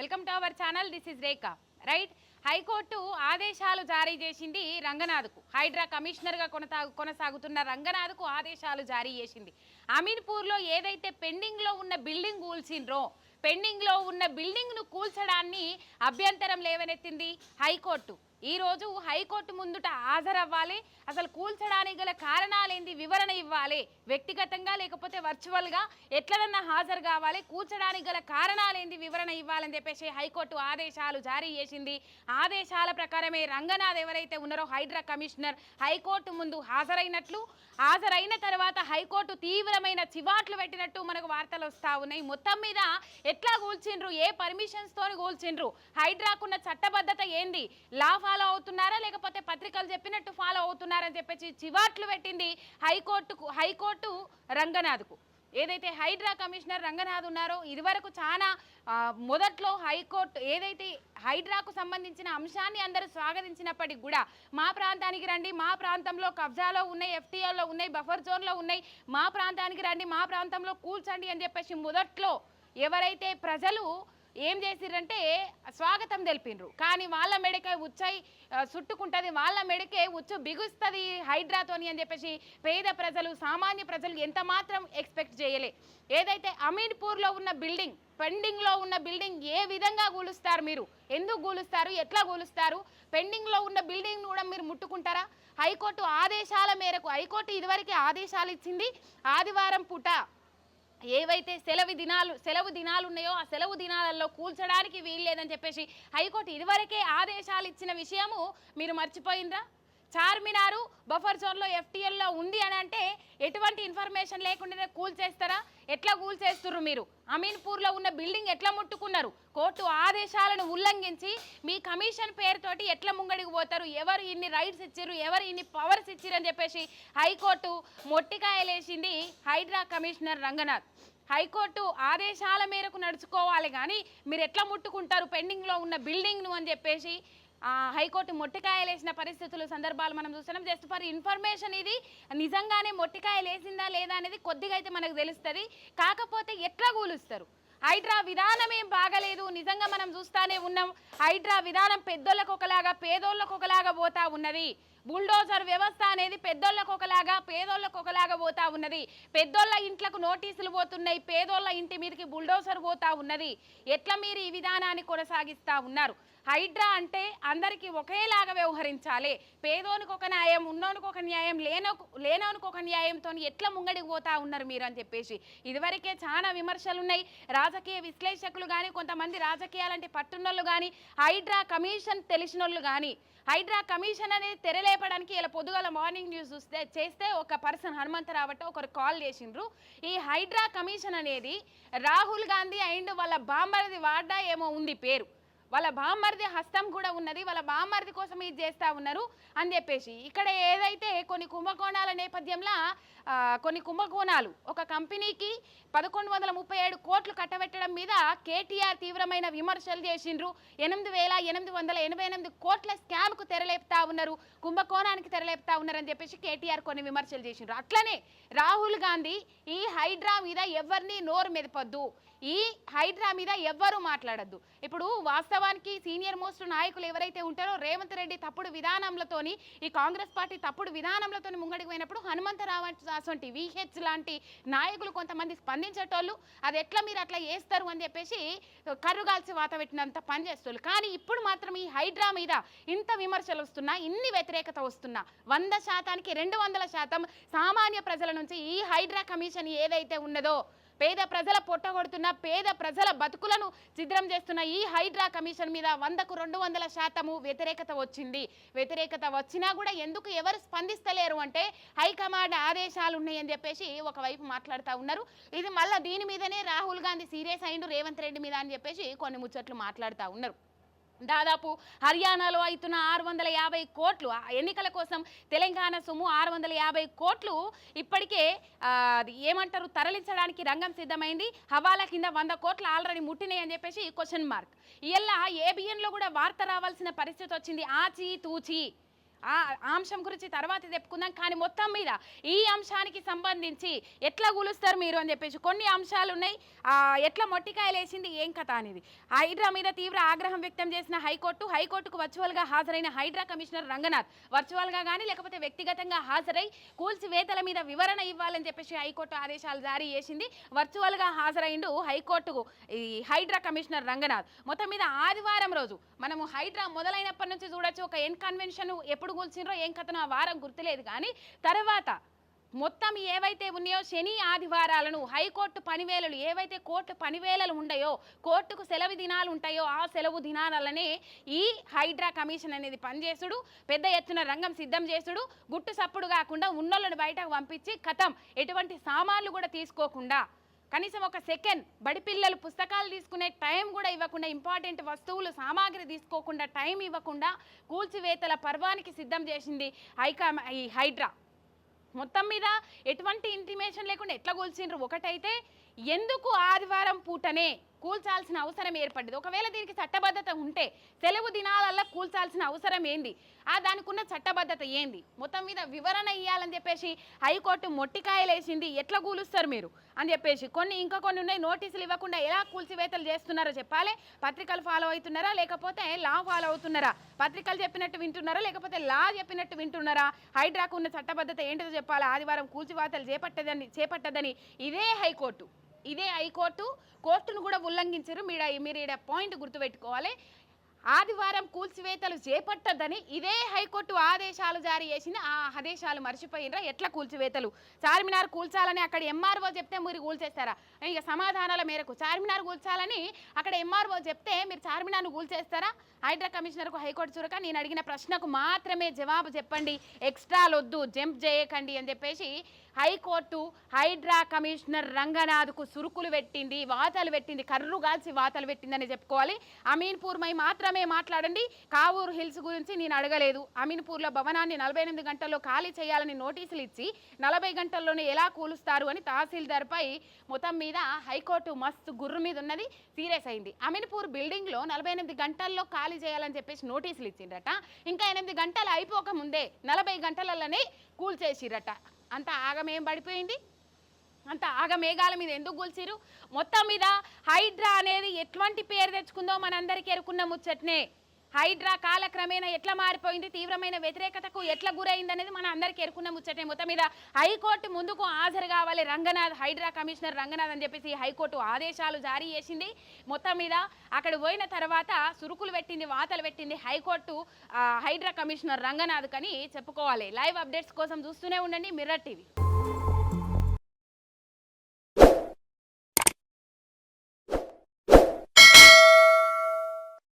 Welcome to our channel. This is Rekha. Right, high court ఆదేశాలు జారీ చేసింది రంగనాథ్కు. హైడ్రా కమిషనర్గా కొనసాగుతున్న రంగనాథ్కు ఆదేశాలు జారీ చేసింది. అమీన్పూర్లో ఏదైతే పెండింగ్లో ఉన్న బిల్డింగ్ కూల్చిండ్రో, పెండింగ్లో ఉన్న బిల్డింగ్ను కూల్చడాన్ని అభ్యంతరం లేవనెత్తింది హైకోర్టు. ఈరోజు హైకోర్టు ముందుట హాజరవ్వాలి. అసలు కూల్చడానికి గల కారణాలేంది వివరణ ఇవ్వాలి. వ్యక్తిగతంగా లేకపోతే వర్చువల్గా ఎట్లనన్నా హాజరు కావాలి. కూల్చడానికి గల కారణాలేంది వివరణ ఇవ్వాలని చెప్పేసి హైకోర్టు ఆదేశాలు జారీ చేసింది. ఆదేశాల ప్రకారమే రంగనాథ్ ఎవరైతే ఉన్నారో హైడ్రా కమిషనర్ హైకోర్టు ముందు హాజరైన తర్వాత హైకోర్టు తీవ్రమైన చివాట్లు పెట్టినట్టు మనకు వార్తలు వస్తూ ఉన్నాయి. మొత్తం మీద ఎట్లా కూల్చిండ్రు, ఏ పర్మిషన్స్ తోని కూల్చిండ్రు, హైడ్రాకున్న చట్టబద్ధత ఏంది, లా ఫాలో అవుతున్నారా లేకపోతే పత్రికలు చెప్పినట్టు ఫాలో అవుతున్నారని చెప్పేసి చివాట్లు పెట్టింది హైకోర్టు రంగనాథ్కు. ఏదైతే హైడ్రా కమిషనర్ రంగనాథ్ ఉన్నారో ఇదివరకు చాలా మొదట్లో హైకోర్టు ఏదైతే హైడ్రాకు సంబంధించిన అంశాన్ని అందరూ స్వాగతించినప్పటికి కూడా మా ప్రాంతానికి రండి, మా ప్రాంతంలో కబ్జాలో ఉన్నాయి, ఎఫ్టీఆర్లో ఉన్నాయి, బఫర్ జోన్లో ఉన్నాయి, మా ప్రాంతానికి రండి, మా ప్రాంతంలో కూల్చండి అని చెప్పేసి మొదట్లో ఎవరైతే ప్రజలు ఏం చేసిర్రంటే స్వాగతం తెలిపినరు. కానీ వాళ్ళ మెడకే ఉచ్చై చుట్టుకుంటుంది, వాళ్ళ మెడకే ఉచ్చు బిగుస్తుంది హైడ్రాతోని అని చెప్పేసి పేద ప్రజలు, సామాన్య ప్రజలు ఎంత మాత్రం ఎక్స్పెక్ట్ చేయలే. ఏదైతే అమీన్పూర్లో ఉన్న బిల్డింగ్, పెండింగ్లో ఉన్న బిల్డింగ్ ఏ విధంగా కూలుస్తారు, మీరు ఎందుకు కూలుస్తారు, ఎట్లా కూలుస్తారు, పెండింగ్లో ఉన్న బిల్డింగ్ కూడా మీరు ముట్టుకుంటారా? హైకోర్టు ఆదేశాల మేరకు హైకోర్టు ఇదివరకే ఆదేశాలు ఇచ్చింది. ఆదివారం పూట ఏవైతే సెలవు దినాలు ఉన్నాయో ఆ సెలవు దినాలలో కూల్చడానికి వీల్లేదని చెప్పేసి హైకోర్టు ఇదివరకే ఆదేశాలు ఇచ్చిన విషయము మీరు మర్చిపోయిందా? చార్మినారు బఫర్ జోన్లో ఎఫ్టీఎల్లో ఉంది అని అంటే ఎటువంటి ఇన్ఫర్మేషన్ లేకుండానే కూల్చేస్తారా? ఎట్లా కూల్చేస్తున్నారు మీరు? అమీన్పూర్లో ఉన్న బిల్డింగ్ ఎట్లా ముట్టుకున్నారు? కోర్టు ఆదేశాలను ఉల్లంఘించి మీ కమిషన్ పేరుతోటి ఎట్లా ముంగడికి పోతారు? ఎవరు ఇన్ని రైట్స్ ఇచ్చారు, ఎవరు ఇన్ని పవర్స్ ఇచ్చారు అని చెప్పేసి హైకోర్టు మొట్టికాయలేసింది హైడ్రా కమిషనర్ రంగనాథ్. హైకోర్టు ఆదేశాల మేరకు నడుచుకోవాలి కానీ మీరు ఎట్లా ముట్టుకుంటారు పెండింగ్లో ఉన్న బిల్డింగ్ను అని చెప్పేసి హైకోర్టు మొట్టికాయలేసిన పరిస్థితులు, సందర్భాలు మనం చూస్తున్నాం. జస్ట్ ఫర్ ఇన్ఫర్మేషన్, ఇది నిజంగానే మొట్టికాయలేసిందా లేదా అనేది కొద్దిగా అయితే మనకు తెలుస్తుంది. కాకపోతే ఎట్లా కూలుస్తారు? హైడ్రా విధానం ఏం బాగలేదు. నిజంగా మనం చూస్తానే ఉన్నాం. హైడ్రా విధానం పెద్దోళ్ళకు ఒకలాగా పేదోళ్ళకు ఒకలాగా పోతా ఉన్నది. బుల్డోజర్ వ్యవస్థ అనేది పెద్దోళ్ళకు ఒకలాగా పేదోళ్ళకు ఒకలాగా పోతా ఉన్నది. పెద్దోళ్ళ ఇంట్లకు నోటీసులు పోతున్నాయి, పేదోళ్ళ ఇంటి మీదకి బుల్డోజర్ పోతా ఉన్నది. ఎట్లా మీరు ఈ విధానాన్ని కొనసాగిస్తూ ఉన్నారు? హైడ్రా అంటే అందరికీ ఒకేలాగా వ్యవహరించాలి. పేదోనికి ఒక న్యాయం, ఉన్నోనికి ఒక న్యాయం, లేనోనికి ఒక న్యాయంతో ఎట్లా ముంగడికి పోతా ఉన్నారు మీరు అని చెప్పేసి ఇదివరకే చాలా విమర్శలు ఉన్నాయి. రాజకీయ విశ్లేషకులు కానీ, కొంతమంది రాజకీయాలంటే పట్టున్నోళ్ళు కానీ, హైడ్రా కమిషన్ తెలిసినోళ్ళు కానీ, హైడ్రా కమిషన్ అనేది తెరలేపడానికి ఇలా పొద్దుగాల మార్నింగ్ న్యూస్ చేస్తే ఒక పర్సన్ హనుమంతరావు అంటే ఒకరు కాల్ చేసిండ్రు. ఈ హైడ్రా కమిషన్ అనేది రాహుల్ గాంధీ అండ్ వాళ్ళ బామ్మరిది వాడ్డా ఏమో ఉంది పేరు, వాళ్ళ బామ్మర్ది హస్తం కూడా ఉన్నది, వాళ్ళ బామ్మర్ది కోసం ఇది చేస్తూ ఉన్నారు అని చెప్పేసి ఇక్కడ ఏదైతే కొన్ని కుంభకోణాల నేపథ్యంలో కొన్ని కుంభకోణాలు ఒక కంపెనీకి 1137 కోట్లు కట్టబెట్టడం మీద కేటీఆర్ తీవ్రమైన విమర్శలు చేసిండ్రు. 8,888 కోట్ల స్కామ్కు తెరలేపుతా ఉన్నారు, కుంభకోణానికి తెరలేపుతా ఉన్నారని చెప్పేసి కేటీఆర్ కొన్ని విమర్శలు చేసిండ్రు. అట్లనే రాహుల్ గాంధీ ఈ హైడ్రా మీద ఎవరిని నోరు మెదపొద్దు, ఈ హైడ్రా మీద ఎవ్వరూ మాట్లాడద్దు. ఇప్పుడు వాస్తవానికి సీనియర్ మోస్ట్ నాయకులు ఎవరైతే ఉంటారో రేవంత్ రెడ్డి తప్పుడు విధానంలతోని, ఈ కాంగ్రెస్ పార్టీ తప్పుడు విధానంలతోని ముంగడికి పోయినప్పుడు హనుమంతరావు అటువంటి విహెచ్ లాంటి నాయకులు కొంతమంది స్పందించేటోళ్ళు అది ఎట్లా మీరు అట్లా చేస్తారు అని చెప్పేసి కర్రుగాల్చి వాత పెట్టినంత పనిచేస్తారు. కానీ ఇప్పుడు మాత్రం ఈ హైడ్రా మీద ఇంత విమర్శలు వస్తున్నా, ఇన్ని వ్యతిరేకత వస్తున్నా, 100%కి 200% సామాన్య ప్రజల నుంచి ఈ హైడ్రా కమిషన్ ఏదైతే ఉన్నదో పేద ప్రజల పొట్టగొడుతున్న, పేద ప్రజల బతుకులను ఛిద్రం చేస్తున్న ఈ హైడ్రా కమిషన్ మీద 100కు 200% వ్యతిరేకత వచ్చింది. వ్యతిరేకత వచ్చినా కూడా ఎందుకు ఎవరు స్పందిస్తలేరు అంటే హైకమాండ్ ఆదేశాలు ఉన్నాయని చెప్పేసి ఒకవైపు మాట్లాడుతూ ఉన్నారు. ఇది మళ్ళీ దీని మీదనే రాహుల్ గాంధీ సీరియస్ అయిండు రేవంత్ రెడ్డి మీద అని చెప్పేసి కొన్ని ముచ్చట్లు మాట్లాడుతూ ఉన్నారు. దాదాపు హర్యానాలో అవుతున్న 650 కోట్లు ఎన్నికల కోసం తెలంగాణ సొమ్ము 650 కోట్లు ఇప్పటికే ఏమంటారు తరలించడానికి రంగం సిద్ధమైంది. హవాలా కింద 100 కోట్లు ఆల్రెడీ ముట్టినాయి అని చెప్పేసి క్వశ్చన్ మార్క్. ఇలా ఏబిఎన్లో కూడా వార్త రావాల్సిన పరిస్థితి వచ్చింది. ఆచి తూచి ఆ అంశం గురించి తర్వాత చెప్పుకుందాం. కానీ మొత్తం మీద ఈ అంశానికి సంబంధించి ఎట్లా కూలుస్తారు మీరు అని చెప్పేసి కొన్ని అంశాలు ఉన్నాయి. ఎట్లా మొట్టికాయలు వేసింది ఏం కథ అనేది. హైడ్రా మీద తీవ్ర ఆగ్రహం వ్యక్తం చేసిన హైకోర్టుకు వర్చువల్గా హాజరైన హైడ్రా కమిషనర్ రంగనాథ్ వర్చువల్గా కానీ లేకపోతే వ్యక్తిగతంగా హాజరై కూల్చివేతల మీద వివరణ ఇవ్వాలని చెప్పేసి హైకోర్టు ఆదేశాలు జారీ చేసింది. వర్చువల్గా హాజరైండు హైకోర్టుకు ఈ హైడ్రా కమిషనర్ రంగనాథ్. మొత్తం మీద ఆదివారం రోజు మనము హైడ్రా మొదలైనప్పటి నుంచి చూడొచ్చు. ఒక ఎన్ కన్వెన్షన్ ఎప్పుడు కూల్చిండ్రో ఏం కథనో ఆ వారం గుర్తులేదు. కానీ తర్వాత మొత్తం ఏవైతే ఉన్నాయో శని ఆదివారాలను హైకోర్టు పనివేళలు ఏవైతే కోర్టు పనివేళలు ఉంటాయో, కోర్టుకు సెలవు దినాలు ఉంటాయో ఆ సెలవు దినాలనే ఈ హైడ్రా కమిషన్ అనేది పనిచేసుడు, పెద్ద ఎత్తున రంగం సిద్ధం చేసుడు, గుట్టు సప్పుడు కాకుండా ఉన్నోళ్ళని బయటకు పంపించి కథం ఎటువంటి సామాన్లు కూడా తీసుకోకుండా, కనీసం ఒక సెకండ్ బడి పిల్లలు పుస్తకాలు తీసుకునే టైం కూడా ఇవ్వకుండా, ఇంపార్టెంట్ వస్తువులు సామాగ్రి తీసుకోకుండా టైం ఇవ్వకుండా కూల్చివేతల పర్వానికి సిద్ధం చేసింది ఈ హైడ్రా. మొత్తం మీద ఎటువంటి ఇంటిమేషన్ లేకుండా ఎట్లా కూల్చిండ్రు. ఒకటైతే ఎందుకు ఆదివారం పూటనే కూల్చాల్సిన అవసరం ఏర్పడ్డది. ఒకవేళ దీనికి చట్టబద్ధత ఉంటే సెలవు దినాలల్లో కూల్చాల్సిన అవసరం ఏంది, దానికి ఉన్న చట్టబద్ధత ఏంది, మొత్తం మీద వివరణ ఇవ్వాలని చెప్పేసి హైకోర్టు మొట్టికాయలు వేసింది. ఎట్లా కూలుస్తారు మీరు అని చెప్పేసి ఇంకా కొన్ని ఉన్నాయి. నోటీసులు ఇవ్వకుండా ఎలా కూల్చివేతలు చేస్తున్నారో చెప్పాలి. పత్రికలు ఫాలో అవుతున్నారా లేకపోతే లా ఫాలో అవుతున్నారా, పత్రికలు చెప్పినట్టు వింటున్నారా లేకపోతే లా చెప్పినట్టు వింటున్నారా, హైడ్రాకు ఉన్న చట్టబద్ధత ఏంటో చెప్పాలి. ఆదివారం కూల్చివేతలు చేపట్టదని ఇదే హైకోర్టు కోర్టును కూడా ఉల్లంఘించారు. మీరు ఈడ పాయింట్ గుర్తుపెట్టుకోవాలి. ఆదివారం కూల్చివేతలు చేపట్టద్దని ఇదే హైకోర్టు ఆదేశాలు జారీ చేసింది. ఆ ఆదేశాలు మర్చిపోయినరా. ఎట్లా కూల్చివేతలు, చార్మినార్ కూల్చాలని అక్కడ ఎంఆర్ఓ చెప్తే మీరు కూల్చేస్తారా? ఇక సమాధానాల మేరకు చార్మినార్ కూల్చాలని అక్కడ ఎంఆర్ఓ చెప్తే మీరు చార్మినార్ను కూల్చేస్తారా? హైడ్రా కమిషనర్కు హైకోర్టు చురక నేను అడిగిన ప్రశ్నకు మాత్రమే జవాబు చెప్పండి, ఎక్స్ట్రాలొద్దు, జంప్ చేయకండి అని చెప్పేసి హైకోర్టు హైడ్రా కమిషనర్ రంగనాథ్కు సురుకులు పెట్టింది, వాతలు పెట్టింది, కర్రు గాల్చి వాతలు పెట్టిందని చెప్పుకోవాలి. అమీన్పూర్ మై మాత్రమే మాట్లాడండి, కావూరు హిల్స్ గురించి నేను అడగలేదు. అమీన్పూర్లో భవనాన్ని 48 గంటల్లో ఖాళీ చేయాలని నోటీసులు ఇచ్చి 40 గంటల్లోనే ఎలా కూలుస్తారు అని తహసీల్దార్పై మొత్తం మీద హైకోర్టు మస్తు గుర్రు మీద ఉన్నది, సీరియస్ అయింది. అమీన్పూర్ బిల్డింగ్లో 48 గంటల్లో ఖాళీ చేయాలని చెప్పేసి నోటీసులు ఇచ్చిండట. ఇంకా 8 గంటలు అయిపోక ముందే 40 గంటలలోనే కూల్చేసిరట. అంత ఆగమేం పడిపోయింది, అంత ఆగమేఘాల మీద ఎందుకు కూల్చిరు? మొత్తం మీద హైడ్రా అనేది ఎటువంటి పేరు తెచ్చుకుందో మనందరికీ ఎరుకున్న ముచ్చట్నే. హైడ్రా కాలక్రమేణా ఎట్లా మారిపోయింది, తీవ్రమైన వ్యతిరేకతకు ఎట్లా గురైంది అనేది మన అందరికీ ఎరుకున్న ముచ్చటే. మొత్తం మీద హైకోర్టు ముందుకు హాజరు కావాలి రంగనాథ్, హైడ్రా కమిషనర్ రంగనాథ్ అని చెప్పేసి హైకోర్టు ఆదేశాలు జారీ చేసింది. మొత్తం మీద అక్కడ పోయిన తర్వాత సురుకులు పెట్టింది, వాతలు పెట్టింది హైకోర్టు హైడ్రా కమిషనర్ రంగనాథ్ కని చెప్పుకోవాలి. లైవ్ అప్డేట్స్ కోసం చూస్తూనే ఉండండి మిర్రర్ టీవీ.